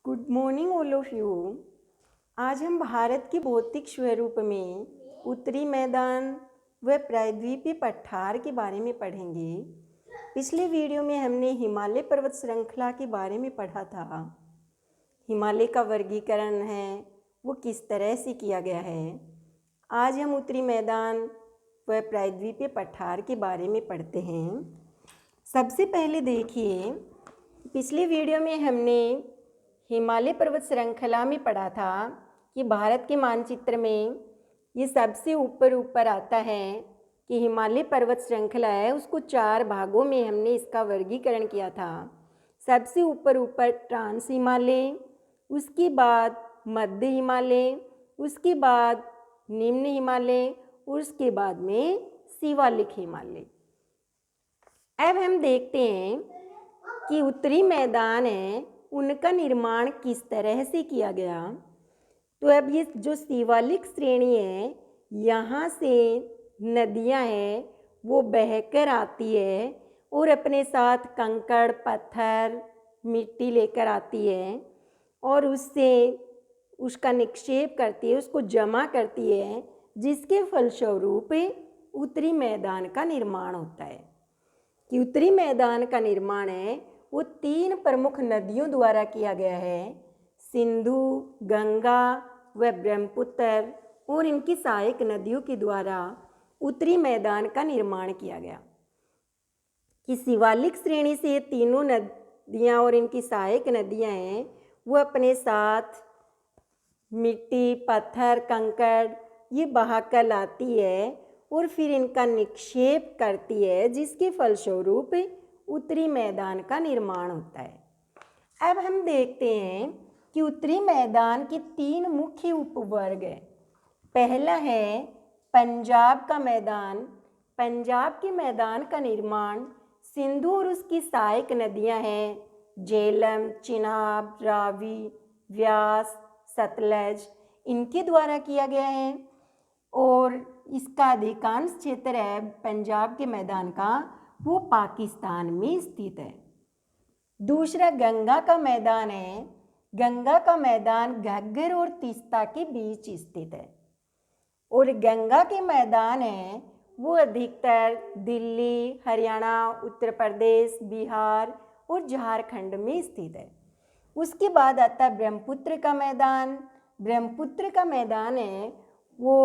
Good morning all of you. आज हम भारत के भौतिक स्वरूप में उत्तरी मैदान व प्रायद्वीपीय पठार के बारे में पढ़ेंगे। पिछले वीडियो में हमने हिमालय पर्वत श्रृंखला के बारे में पढ़ा था। हिमालय का वर्गीकरण है वो किस तरह से किया गया है। आज हम उत्तरी मैदान व प्रायद्वीपीय पठार के बारे में पढ़ते हैं। सबसे पहले देखिए, पिछले वीडियो में हमने हिमालय पर्वत श्रृंखला में पढ़ा था कि भारत के मानचित्र में ये सबसे ऊपर आता है कि हिमालय पर्वत श्रृंखला है, उसको 4 भागों में हमने इसका वर्गीकरण किया था। सबसे ऊपर ट्रांस हिमालय, उसके बाद मध्य हिमालय, उसके बाद निम्न हिमालय, उसके बाद में शिवालिक हिमालय। अब हम देखते हैं कि उत्तरी मैदान है उनका निर्माण किस तरह से किया गया। तो अब ये जो शिवालिक श्रेणी है, यहाँ से नदियाँ हैं वो बहकर आती है और अपने साथ कंकड़ पत्थर मिट्टी लेकर आती है और उससे उसका निक्षेप करती है, उसको जमा करती है, जिसके फलस्वरूप उत्तरी मैदान का निर्माण होता है। कि उत्तरी मैदान का निर्माण है वो 3 प्रमुख नदियों द्वारा किया गया है, सिंधु, गंगा व ब्रह्मपुत्र, और इनकी सहायक नदियों के द्वारा उत्तरी मैदान का निर्माण किया गया। कि शिवालिक श्रेणी से ये तीनों नदियाँ और इनकी सहायक नदियाँ हैं वो अपने साथ मिट्टी पत्थर कंकड़ ये बहाकर लाती है और फिर इनका निक्षेप करती है, जिसके फलस्वरूप उत्तरी मैदान का निर्माण होता है। अब हम देखते हैं कि उत्तरी मैदान के 3 मुख्य उपवर्ग हैं। पहला है पंजाब का मैदान। पंजाब के मैदान का निर्माण सिंधु और उसकी सहायक नदियां हैं झेलम, चिनाब, रावी, व्यास, सतलज, इनके द्वारा किया गया है और इसका अधिकांश क्षेत्र है पंजाब के मैदान का वो पाकिस्तान में स्थित है। दूसरा गंगा का मैदान है। गंगा का मैदान घग्गर और तीस्ता के बीच स्थित है और गंगा के मैदान है वो अधिकतर दिल्ली, हरियाणा, उत्तर प्रदेश, बिहार और झारखंड में स्थित है। उसके बाद आता है ब्रह्मपुत्र का मैदान। ब्रह्मपुत्र का मैदान है वो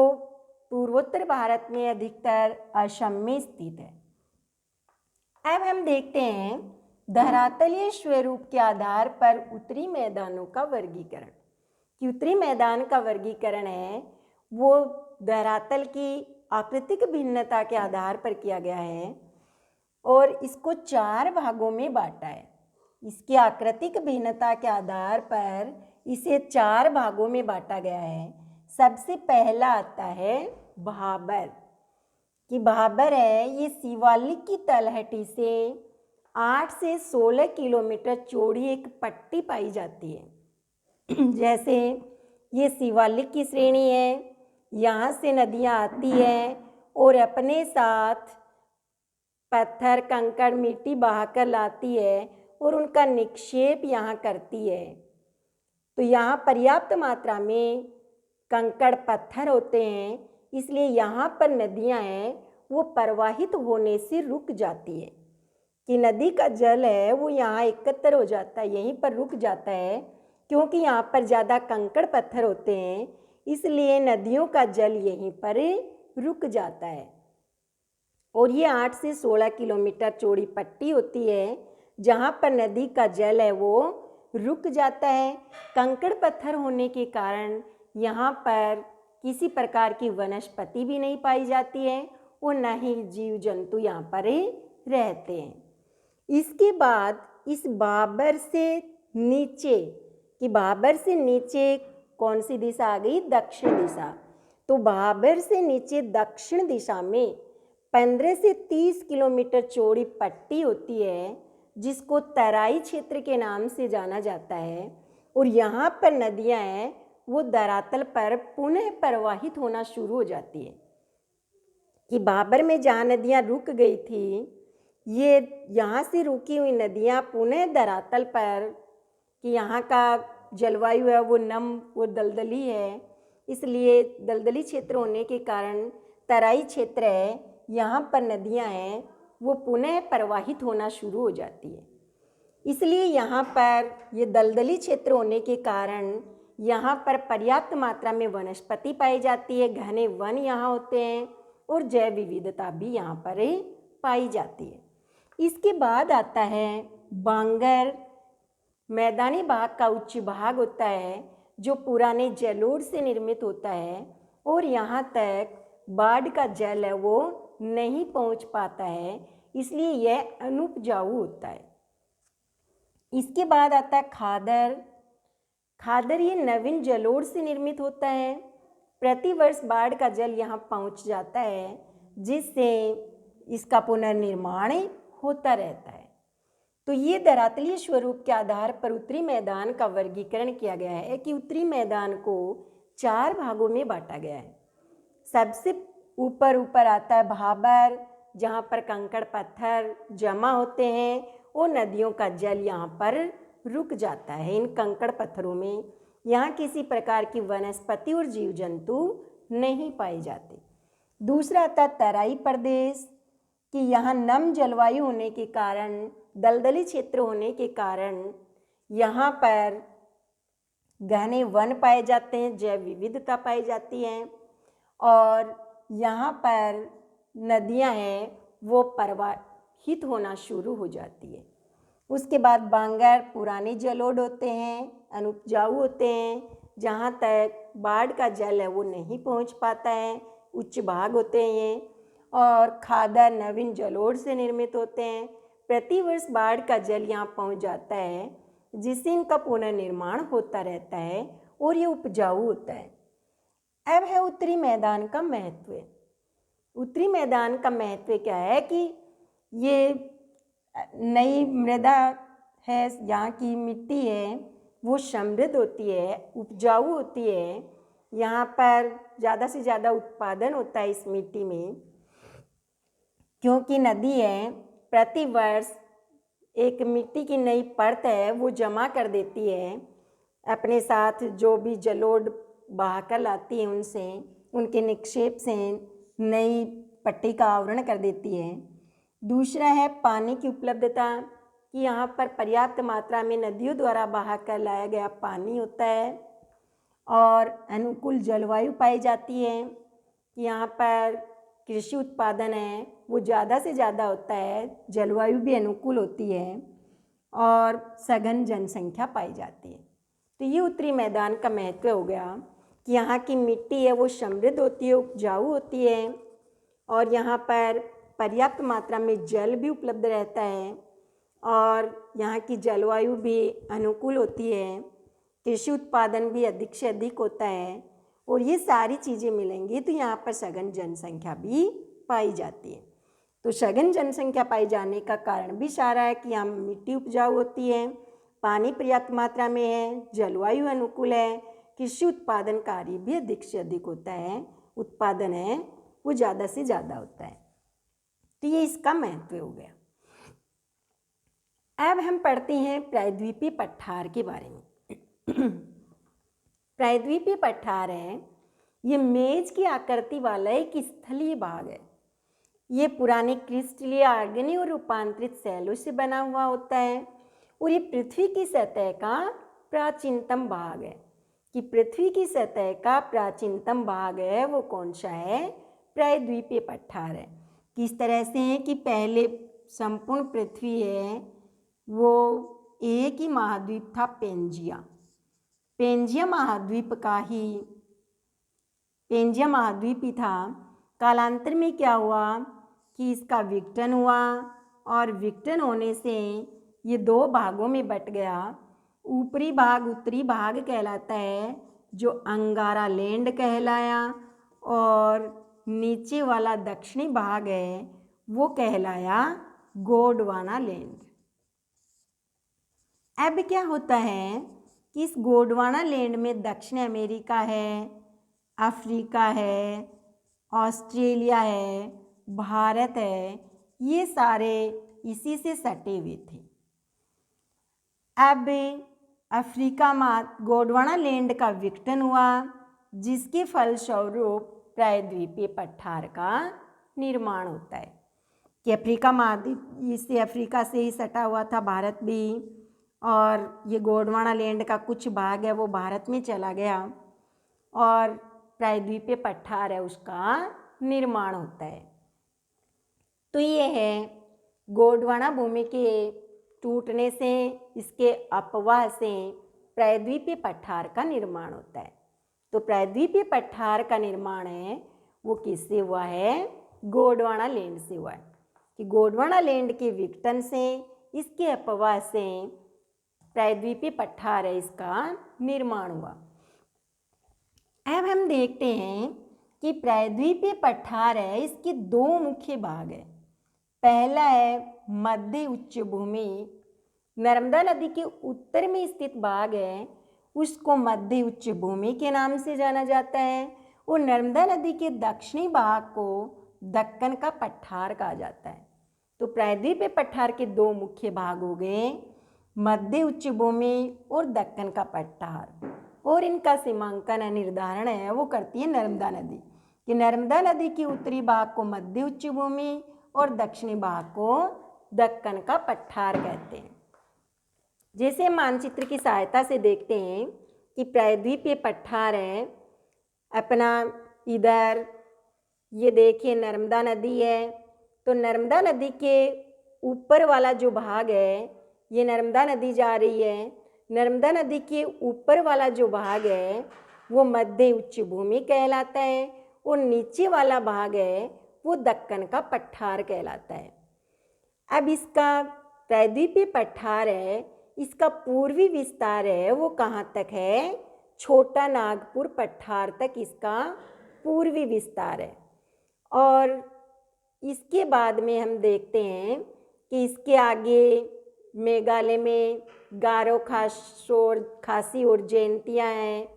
पूर्वोत्तर भारत में अधिकतर असम में स्थित है। अब हम देखते हैं धरातलीय स्वरूप के आधार पर उत्तरी मैदानों का वर्गीकरण। कि उत्तरी मैदान का वर्गीकरण है वो धरातल की आकृतिक भिन्नता के आधार पर किया गया है और इसको 4 भागों में बांटा है। इसकी आकृतिक भिन्नता के आधार पर इसे 4 भागों में बांटा गया है। सबसे पहला आता है भाबर। कि भाबर है ये शिवालिक की तलहटी से 8 से 16 किलोमीटर चौड़ी एक पट्टी पाई जाती है। जैसे ये शिवालिक की श्रेणी है, यहाँ से नदियाँ आती है और अपने साथ पत्थर कंकड़ मिट्टी बहाकर लाती है और उनका निक्षेप यहाँ करती है। तो यहाँ पर्याप्त मात्रा में कंकड़ पत्थर होते हैं, इसलिए यहाँ पर नदियाँ हैं वो प्रवाहित होने से रुक जाती है। कि नदी का जल है वो यहाँ एकत्र हो जाता है, यहीं पर रुक जाता है, क्योंकि यहाँ पर ज़्यादा कंकड़ पत्थर होते हैं, इसलिए नदियों का जल यहीं पर रुक जाता है। और ये 8 से 16 किलोमीटर चौड़ी पट्टी होती है जहाँ पर नदी का जल है वो रुक जाता है। कंकड़ पत्थर होने के कारण यहाँ पर किसी प्रकार की वनस्पति भी नहीं पाई जाती है और न ही जीव जंतु यहाँ पर रहते हैं। इसके बाद इस भाबर से नीचे, कि भाबर से नीचे कौन सी दिशा आ गई? दक्षिण दिशा। तो भाबर से नीचे दक्षिण दिशा में 15 से 30 किलोमीटर चौड़ी पट्टी होती है जिसको तराई क्षेत्र के नाम से जाना जाता है और यहाँ पर नदियाँ हैं वो धरातल पर पुनः प्रवाहित होना शुरू हो जाती है। कि भाबर में जहाँ नदियाँ रुक गई थी, ये यहाँ से रुकी हुई नदियाँ पुनः धरातल पर कि यहाँ का जलवायु है वो वो दलदली है, इसलिए दलदली क्षेत्र होने के कारण तराई क्षेत्र है, यहाँ पर नदियाँ हैं वो पुनः प्रवाहित होना शुरू हो जाती है। इसलिए यहाँ पर ये दलदली क्षेत्र होने के कारण यहाँ पर पर्याप्त मात्रा में वनस्पति पाई जाती है, घने वन यहाँ होते हैं और जैव विविधता भी यहाँ पर पाई जाती है। इसके बाद आता है बांगर। मैदानी भाग का उच्च भाग होता है जो पुराने जलोढ़ से निर्मित होता है और यहाँ तक बाढ़ का जल है वो नहीं पहुँच पाता है, इसलिए यह अनुपजाऊ होता है। इसके बाद आता है खादर। खादर ये नवीन जलोढ़ से निर्मित होता है। प्रतिवर्ष बाढ़ का जल यहाँ पहुँच जाता है जिससे इसका पुनर्निर्माण होता रहता है। तो ये धरातलीय स्वरूप के आधार पर उत्तरी मैदान का वर्गीकरण किया गया है कि उत्तरी मैदान को 4 भागों में बांटा गया है। सबसे ऊपर आता है भाबर, जहाँ पर कंकड़ पत्थर जमा होते हैं और नदियों का जल यहाँ पर रुक जाता है इन कंकड़ पत्थरों में। यहाँ किसी प्रकार की वनस्पति और जीव जंतु नहीं पाए जाते। दूसरा आता है तराई प्रदेश कि यहाँ नम जलवायु होने के कारण, दलदली क्षेत्र होने के कारण यहाँ पर घने वन पाए जाते हैं, जैव विविधता पाई जाती है और यहाँ पर नदियाँ हैं वो प्रवाहित होना शुरू हो जाती है। उसके बाद बांगर पुराने जलोढ़ होते हैं, अनुपजाऊ होते हैं, जहाँ तक बाढ़ का जल है वो नहीं पहुँच पाता है, उच्च भाग होते हैं ये। और खादर नवीन जलोढ़ से निर्मित होते हैं। प्रतिवर्ष बाढ़ का जल यहाँ पहुँच जाता है जिससे इनका पुनर्निर्माण होता रहता है और ये उपजाऊ होता है। अब है उत्तरी मैदान का महत्व। उत्तरी मैदान का महत्व क्या है कि ये नई मृदा है, यहाँ की मिट्टी है वो समृद्ध होती है, उपजाऊ होती है। यहाँ पर ज़्यादा से ज़्यादा उत्पादन होता है इस मिट्टी में, क्योंकि नदी है प्रतिवर्ष एक मिट्टी की नई परत है वो जमा कर देती है अपने साथ, जो भी जलोढ़ बहाकर लाती है उनसे, उनके निक्षेप से नई पट्टी का आवरण कर देती है। दूसरा है पानी की उपलब्धता कि यहाँ पर पर्याप्त मात्रा में नदियों द्वारा बहाकर लाया गया पानी होता है और अनुकूल जलवायु पाई जाती है कि यहाँ पर कृषि उत्पादन है वो ज़्यादा से ज़्यादा होता है, जलवायु भी अनुकूल होती है और सघन जनसंख्या पाई जाती है। तो ये उत्तरी मैदान का महत्व हो गया कि यहाँ की मिट्टी है वो समृद्ध होती है, उपजाऊ होती है और यहाँ पर पर्याप्त मात्रा में जल भी उपलब्ध रहता है और यहाँ की जलवायु भी अनुकूल होती है, कृषि उत्पादन भी अधिक से अधिक होता है और ये सारी चीज़ें मिलेंगी तो यहाँ पर सघन जनसंख्या भी पाई जाती है। तो सघन जनसंख्या पाई जाने का कारण भी सारा है कि यहाँ मिट्टी उपजाऊ होती है, पानी पर्याप्त मात्रा में है, जलवायु अनुकूल है, कृषि उत्पादन कार्य भी अधिक से अधिक होता है, उत्पादन है वो ज़्यादा से ज़्यादा होता है। तो ये इसका महत्व हो गया। अब हम पढ़ते हैं प्रायद्वीपीय पठार के बारे में। प्रायद्वीपीय पठार है ये मेज की आकृति वाला एक स्थलीय भाग है। ये पुराने क्रिस्टलीय आर्गनी और रूपांतरित शैलों से बना हुआ होता है और ये पृथ्वी की सतह का प्राचीनतम भाग है। कि पृथ्वी की सतह का प्राचीनतम भाग है वो कौन सा है? प्रायद्वीपीय पठार है। किस तरह से है कि पहले संपूर्ण पृथ्वी है वो एक ही महाद्वीप था, पेंजिया। पेंजिया महाद्वीप ही था। कालांतर में क्या हुआ कि इसका विघटन हुआ और विघटन होने से ये 2 भागों में बट गया। ऊपरी भाग उत्तरी भाग कहलाता है जो अंगारा लैंड कहलाया और नीचे वाला दक्षिणी भाग है वो कहलाया गोंडवाना लैंड। अब क्या होता है कि इस गोंडवाना लैंड में दक्षिण अमेरिका है, अफ्रीका है, ऑस्ट्रेलिया है, भारत है, ये सारे इसी से सटे हुए थे। अब अफ्रीका में गोंडवाना लैंड का विघटन हुआ, जिसके फलस्वरूप प्रायद्वीपीय पठार का निर्माण होता है। कि अफ्रीका महाद्वीप, इससे अफ्रीका से ही सटा हुआ था भारत भी, और ये गोंडवाना लैंड का कुछ भाग है वो भारत में चला गया और प्रायद्वीपीय पठार है उसका निर्माण होता है। तो ये है गोंडवाना भूमि के टूटने से, इसके अपवाह से प्रायद्वीपीय पठार का निर्माण होता है। तो प्रायद्वीपीय पठार का निर्माण है वो किससे हुआ है? गोंडवाना लैंड से हुआ है। कि गोंडवाना लैंड के विघटन से, इसके अपवाह से प्रायद्वीपीय पठार है इसका निर्माण हुआ। अब हम देखते हैं कि प्रायद्वीपीय पठार है इसके दो मुख्य भाग है। पहला है मध्य उच्च भूमि, नर्मदा नदी के उत्तर में स्थित भाग है उसको मध्य उच्च भूमि के नाम से जाना जाता है, और नर्मदा नदी के दक्षिणी भाग को दक्कन का पठार कहा जाता है। तो प्रायद्वीपीय पठार के दो मुख्य भाग हो गए, मध्य उच्च भूमि और दक्कन का पठार, और इनका सीमांकन निर्धारण है वो करती है नर्मदा नदी। कि नर्मदा नदी के उत्तरी भाग को मध्य उच्च भूमि और दक्षिणी भाग को दक्कन का पठार कहते हैं। जैसे मानचित्र की सहायता से देखते हैं कि प्रायद्वीपीय पठार है अपना, इधर ये देखिए नर्मदा नदी है, तो नर्मदा नदी के ऊपर वाला जो भाग है ये नर्मदा नदी जा रही है, नर्मदा नदी के ऊपर वाला जो भाग है वो मध्य उच्च भूमि कहलाता है, और नीचे वाला भाग है वो दक्कन का पठार कहलाता है। अब इसका प्रायद्वीपीय पठार है, इसका पूर्वी विस्तार है वो कहाँ तक है? छोटा नागपुर पठार तक इसका पूर्वी विस्तार है। और इसके बाद में हम देखते हैं कि इसके आगे मेघालय में गारो खासी और जयंतिया हैं,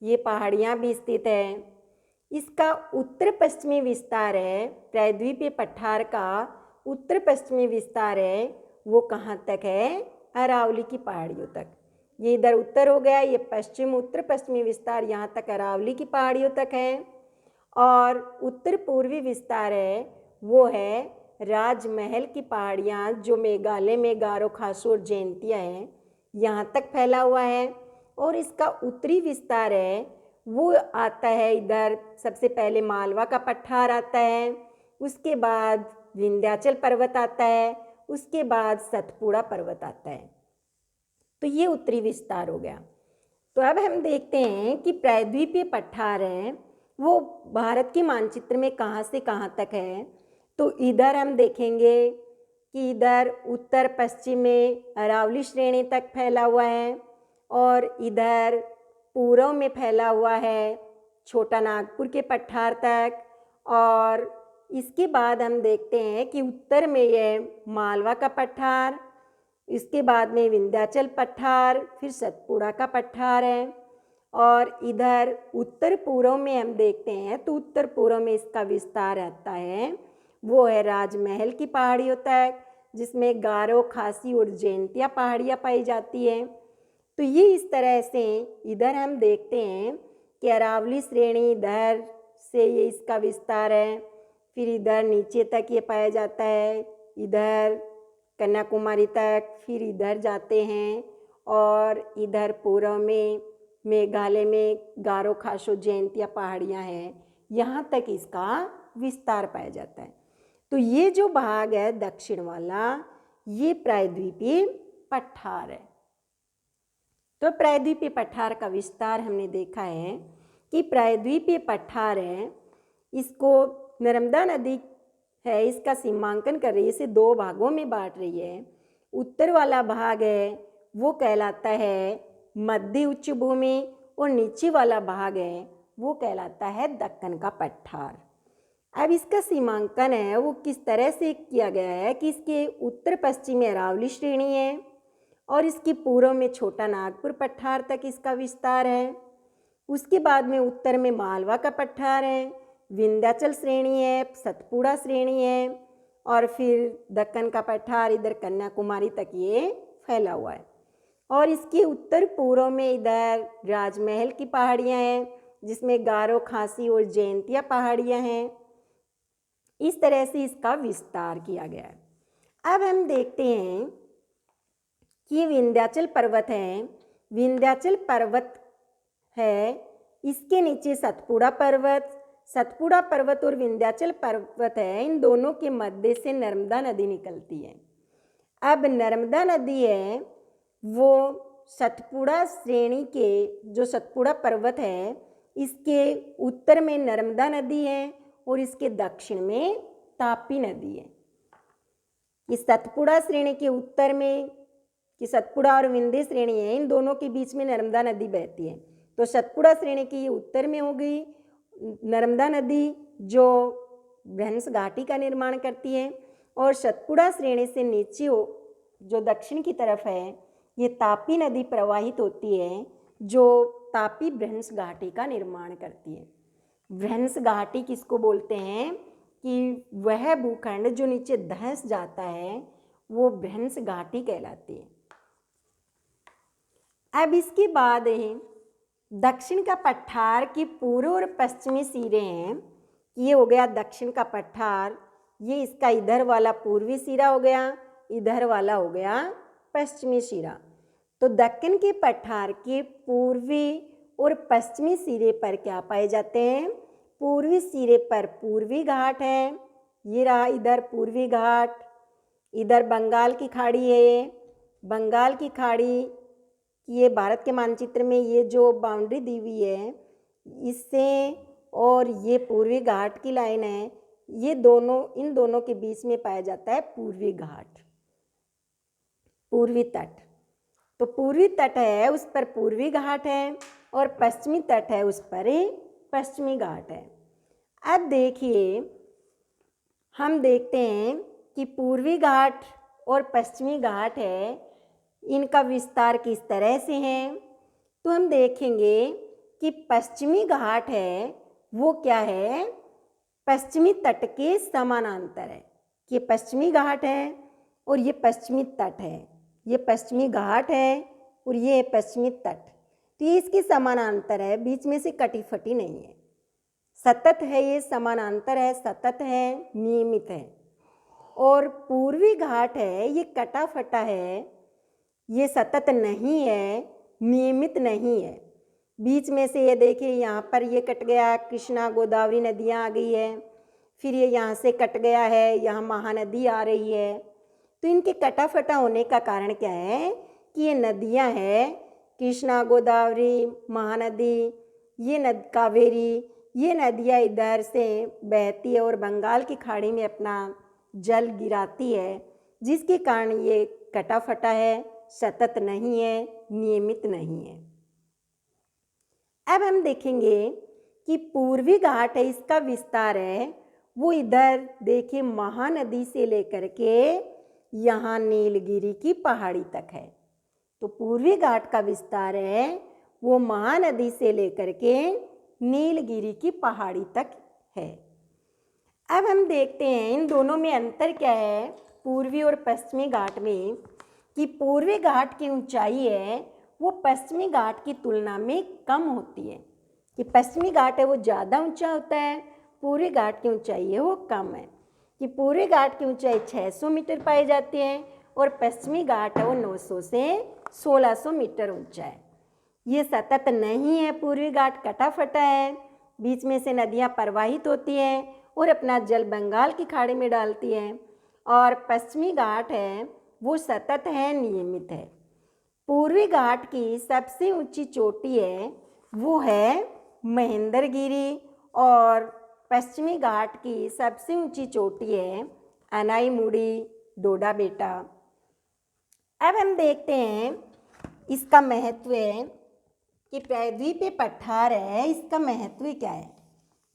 ये पहाड़ियाँ भी स्थित हैं। इसका उत्तर पश्चिमी विस्तार है, प्रायद्वीपीय पठार का उत्तर पश्चिमी विस्तार है वो कहाँ तक है? अरावली की पहाड़ियों तक। ये इधर उत्तर हो गया, ये पश्चिम उत्तर पश्चिमी विस्तार यहाँ तक अरावली की पहाड़ियों तक है। और उत्तर पूर्वी विस्तार है वो है राजमहल की पहाड़ियाँ, जो मेघालय में गारो खासू और जयंतिया हैं यहाँ तक फैला हुआ है। और इसका उत्तरी विस्तार है वो आता है इधर, सबसे पहले मालवा का पठार आता है, उसके बाद विंध्याचल पर्वत आता है, उसके बाद सतपुड़ा पर्वत आता है। तो ये उत्तरी विस्तार हो गया। तो अब हम देखते हैं कि प्रायद्वीपीय पठार है वो भारत के मानचित्र में कहाँ से कहाँ तक है। तो इधर हम देखेंगे कि इधर उत्तर पश्चिम में अरावली श्रेणी तक फैला हुआ है, और इधर पूर्व में फैला हुआ है छोटा नागपुर के पठार तक। और इसके बाद हम देखते हैं कि उत्तर में ये मालवा का पठार, इसके बाद में विंध्याचल पठार, फिर सतपुड़ा का पठार है। और इधर उत्तर पूर्व में हम देखते हैं तो उत्तर पूर्व में इसका विस्तार रहता है वो है राजमहल की पहाड़ियों तक, जिसमें गारो खासी और जयंतिया पहाड़ियाँ पाई जाती हैं। तो ये इस तरह से इधर हम देखते हैं कि अरावली श्रेणी इधर से ये इसका विस्तार है, फिर इधर नीचे तक ये पाया जाता है, इधर कन्याकुमारी तक, फिर इधर जाते हैं, और इधर पूर्व में मेघालय में गारो खासो जयंतिया पहाड़ियाँ हैं, यहाँ तक इसका विस्तार पाया जाता है। तो ये जो भाग है दक्षिण वाला ये प्रायद्वीपीय पठार है। तो प्रायद्वीपीय पठार का विस्तार हमने देखा है कि प्रायद्वीपीय पठार है, इसको नर्मदा नदी है इसका सीमांकन कर रही है, इसे दो भागों में बांट रही है। उत्तर वाला भाग है वो कहलाता है मध्य उच्च भूमि, और नीचे वाला भाग है वो कहलाता है दक्कन का पठार। अब इसका सीमांकन है वो किस तरह से किया गया है कि इसके उत्तर पश्चिम में अरावली श्रेणी है, और इसके पूर्व में छोटा नागपुर पठार तक इसका विस्तार है। उसके बाद में उत्तर में मालवा का पठार है, विंध्याचल श्रेणी है, सतपुड़ा श्रेणी है, और फिर दक्कन का पठार इधर कन्याकुमारी तक ये फैला हुआ है। और इसके उत्तर पूर्व में इधर राजमहल की पहाड़ियाँ हैं, जिसमें गारो, खासी और जयंतिया पहाड़ियाँ हैं। इस तरह से इसका विस्तार किया गया है। अब हम देखते हैं कि विंध्याचल पर्वत है। विंध्याचल पर्वत है, इसके नीचे सतपुड़ा पर्वत और विंध्याचल पर्वत है। इन दोनों के मध्य से नर्मदा नदी निकलती है। अब नर्मदा नदी है वो सतपुड़ा श्रेणी के, जो सतपुड़ा पर्वत है, इसके उत्तर में नर्मदा नदी है और इसके दक्षिण में तापी नदी है। इस सतपुड़ा श्रेणी के उत्तर में, कि सतपुड़ा और विंध्य श्रेणी है, इन दोनों के बीच में नर्मदा नदी बहती है। तो सतपुड़ा श्रेणी की ये उत्तर में हो गई नर्मदा नदी, जो भ्रंश घाटी का निर्माण करती है, और सतपुड़ा श्रेणी से नीचे जो दक्षिण की तरफ है, ये तापी नदी प्रवाहित होती है, जो तापी भ्रंश घाटी का निर्माण करती है। भ्रंश घाटी किसको बोलते हैं? कि वह भूखंड जो नीचे धंस जाता है वो भ्रंश घाटी कहलाती है। अब इसके बाद दक्षिण का पठार की पूर्व और पश्चिमी सिरे हैं। ये हो गया दक्षिण का पठार, ये इसका इधर वाला पूर्वी सिरा हो गया, इधर वाला हो गया पश्चिमी सिरा। तो दक्षिण के पठार के पूर्वी और पश्चिमी सिरे पर क्या पाए जाते हैं? पूर्वी सिरे पर पूर्वी घाट है, ये रहा इधर पूर्वी घाट। इधर बंगाल की खाड़ी है, बंगाल की खाड़ी, ये भारत के मानचित्र में ये जो बाउंड्री दी हुई है इससे, और ये पूर्वी घाट की लाइन है, ये दोनों, इन दोनों के बीच में पाया जाता है पूर्वी घाट, पूर्वी तट। तो पूर्वी तट है उस पर पूर्वी घाट है, और पश्चिमी तट है उस पर पश्चिमी घाट है। अब देखिए, हम देखते हैं कि पूर्वी घाट और पश्चिमी घाट है, इनका विस्तार किस तरह से है। तो हम देखेंगे कि पश्चिमी घाट है वो क्या है? पश्चिमी तट के समानांतर है। ये पश्चिमी घाट है और ये पश्चिमी तट है, ये पश्चिमी घाट है और ये पश्चिमी तट। तो ये इसके समानांतर है, बीच में से कटी फटी नहीं है, सतत है, ये समानांतर है, सतत है, नियमित है। और पूर्वी घाट है ये कटा फटा है, ये सतत नहीं है, नियमित नहीं है। बीच में से ये देखिए यहाँ पर ये कट गया, कृष्णा गोदावरी नदियाँ आ गई है, फिर ये यहाँ से कट गया है, यहाँ महानदी आ रही है। तो इनके कटा फटा होने का कारण क्या है? कि ये नदियाँ हैं, कृष्णा गोदावरी महानदी, ये कावेरी, ये नदियाँ इधर से बहती है और बंगाल की खाड़ी में अपना जल गिराती है, जिसके कारण ये कटा फटा है, सतत नहीं है, नियमित नहीं है। अब हम देखेंगे कि पूर्वी घाट है, इसका विस्तार है वो इधर देखिए महानदी से लेकर के यहाँ नीलगिरी की पहाड़ी तक है। तो पूर्वी घाट का विस्तार है वो महानदी से लेकर के नीलगिरी की पहाड़ी तक है। अब हम देखते हैं इन दोनों में अंतर क्या है पूर्वी और पश्चिमी घाट में, कि पूर्वी घाट की ऊंचाई है वो पश्चिमी घाट की तुलना में कम होती है। कि पश्चिमी घाट है वो ज़्यादा ऊंचा होता है, पूर्वी घाट की ऊंचाई है वो कम है। कि पूर्वी घाट की ऊंचाई 600 मीटर पाई जाती है और पश्चिमी घाट है वो 900 से 1600 मीटर ऊंचा है। ये सतत नहीं है, पूर्वी घाट कटा फटा है, बीच में से नदियाँ प्रवाहित होती हैं और अपना जल बंगाल की खाड़ी में डालती हैं। और पश्चिमी घाट है वो सतत है, नियमित है। पूर्वी घाट की सबसे ऊंची चोटी है वो है महेंद्रगिरी, और पश्चिमी घाट की सबसे ऊंची चोटी है अनाईमुड़ी, डोडा बेटा। अब हम देखते हैं इसका महत्व है कि प्रायद्वीपीय पठार है, इसका महत्व क्या है।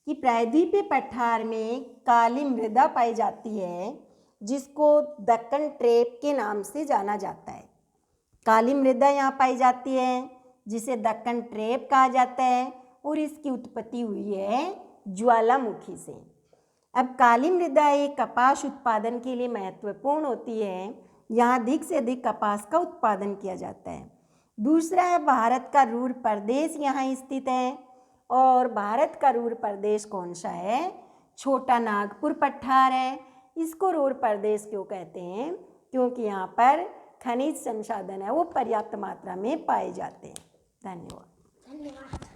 कि प्रायद्वीपीय पठार में काली मृदा पाई जाती है, जिसको दक्कन ट्रेप के नाम से जाना जाता है। काली मृदा यहाँ पाई जाती है जिसे दक्कन ट्रेप कहा जाता है, और इसकी उत्पत्ति हुई है ज्वालामुखी से। अब काली मृदा एक कपास उत्पादन के लिए महत्वपूर्ण होती है, यहाँ अधिक से अधिक कपास का उत्पादन किया जाता है। दूसरा है भारत का रूर प्रदेश यहाँ स्थित है। और भारत का रूर प्रदेश कौन सा है? छोटा नागपुर पठार है। इसको रूर प्रदेश क्यों कहते हैं? क्योंकि यहाँ पर खनिज संसाधन है वो पर्याप्त मात्रा में पाए जाते हैं। धन्यवाद।